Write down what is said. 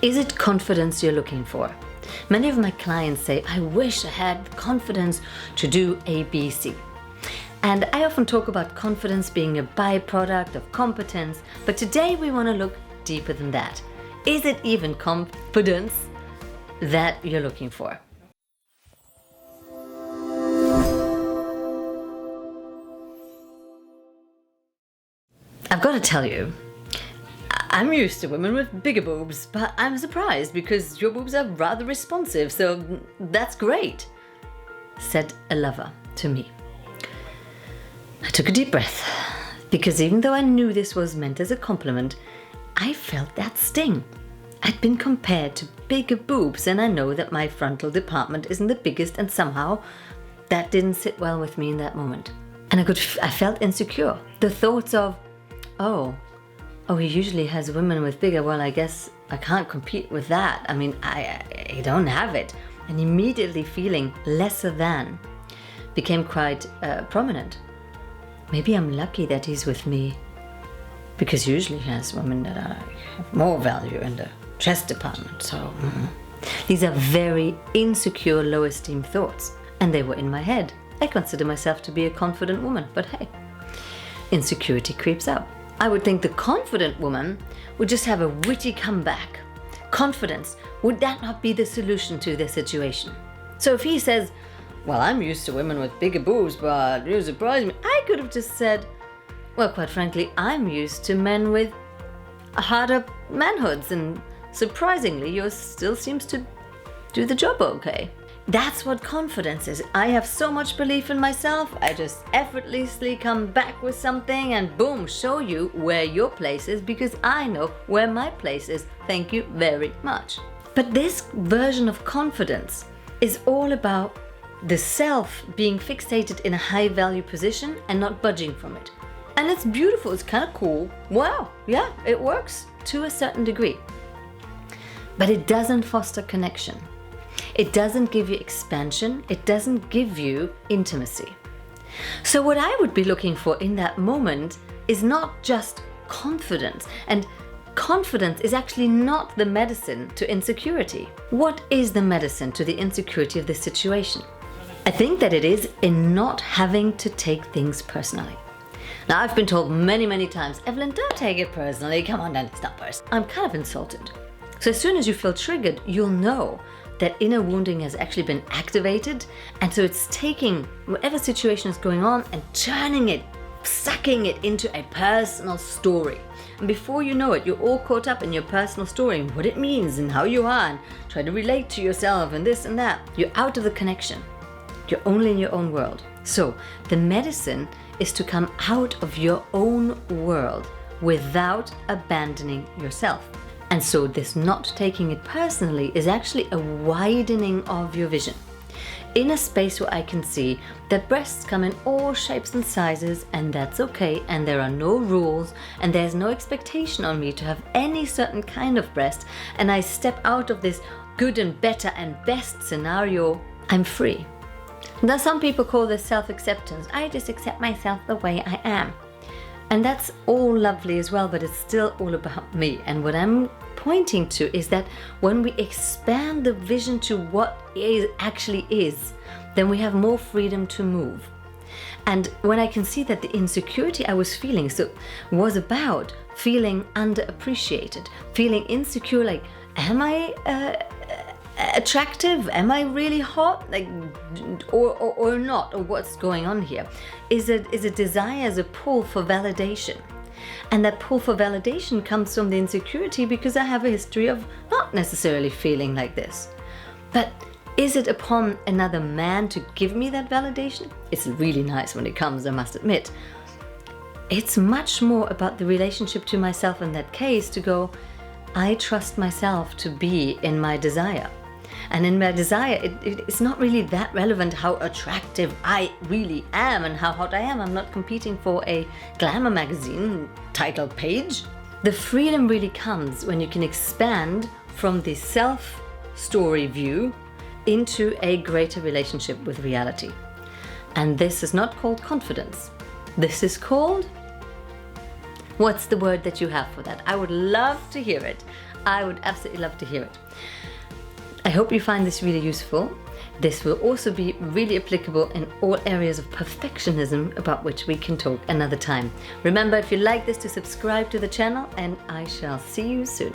Is it confidence you're looking for? Many of my clients say, I wish I had confidence to do A, B, C. And I often talk about confidence being a byproduct of competence, but today we want to look deeper than that. Is it even confidence that you're looking for? I've got to tell you, I'm used to women with bigger boobs, but I'm surprised because your boobs are rather responsive, so that's great, said a lover to me. I took a deep breath, because even though I knew this was meant as a compliment, I felt that sting. I'd been compared to bigger boobs, and I know that my frontal department isn't the biggest, and somehow that didn't sit well with me in that moment. And I felt insecure. The thoughts of, oh, he usually has women with bigger, well, I guess I can't compete with that. I mean, I don't have it. And immediately feeling lesser than became quite prominent. Maybe I'm lucky that he's with me, because usually he has women that have more value in the chest department. So these are very insecure, low esteem thoughts, and they were in my head. I consider myself to be a confident woman, but hey, insecurity creeps up. I would think the confident woman would just have a witty comeback. Confidence, would that not be the solution to the situation? So if he says, well, I'm used to women with bigger boobs, but you surprise me, I could have just said, well, quite frankly, I'm used to men with harder manhoods, and surprisingly, yours still seems to do the job okay. That's what confidence is. I have so much belief in myself, I just effortlessly come back with something and boom, show you where your place is, because I know where my place is. Thank you very much. But this version of confidence is all about the self being fixated in a high value position and not budging from it. And it's beautiful, it's kind of cool. Wow, yeah, it works to a certain degree. But it doesn't foster connection. It doesn't give you expansion. It doesn't give you intimacy. So what I would be looking for in that moment is not just confidence. And confidence is actually not the medicine to insecurity. What is the medicine to the insecurity of this situation? I think that it is in not having to take things personally. Now, I've been told many, many times, Evelyn, don't take it personally. Come on, then, it's not personal. I'm kind of insulted. So as soon as you feel triggered, you'll know that inner wounding has actually been activated. And so it's taking whatever situation is going on and turning it, sucking it into a personal story. And before you know it, you're all caught up in your personal story and what it means and how you are, and try to relate to yourself and this and that. You're out of the connection. You're only in your own world. So the medicine is to come out of your own world without abandoning yourself. And so this not taking it personally is actually a widening of your vision. In a space where I can see that breasts come in all shapes and sizes, and that's okay, and there are no rules, and there's no expectation on me to have any certain kind of breast, and I step out of this good and better and best scenario, I'm free. Now some people call this self-acceptance. I just accept myself the way I am. And that's all lovely as well, but it's still all about me. And what I'm pointing to is that when we expand the vision to what it actually is, then we have more freedom to move. And when I can see that the insecurity I was feeling was about feeling underappreciated, feeling insecure, like, am I attractive? Am I really hot? Like, or not? Or what's going on here? Is a desire, as a pull for validation. And that pull for validation comes from the insecurity because I have a history of not necessarily feeling like this. But is it upon another man to give me that validation? It's really nice when it comes, I must admit. It's much more about the relationship to myself in that case, to go, I trust myself to be in my desire. And in my desire, it's not really that relevant how attractive I really am and how hot I am. I'm not competing for a glamour magazine title page. The freedom really comes when you can expand from the self-story view into a greater relationship with reality. And this is not called confidence. This is called... What's the word that you have for that? I would love to hear it. I would absolutely love to hear it. I hope you find this really useful. This will also be really applicable in all areas of perfectionism about which we can talk another time. Remember, if you like this, to subscribe to the channel, and I shall see you soon.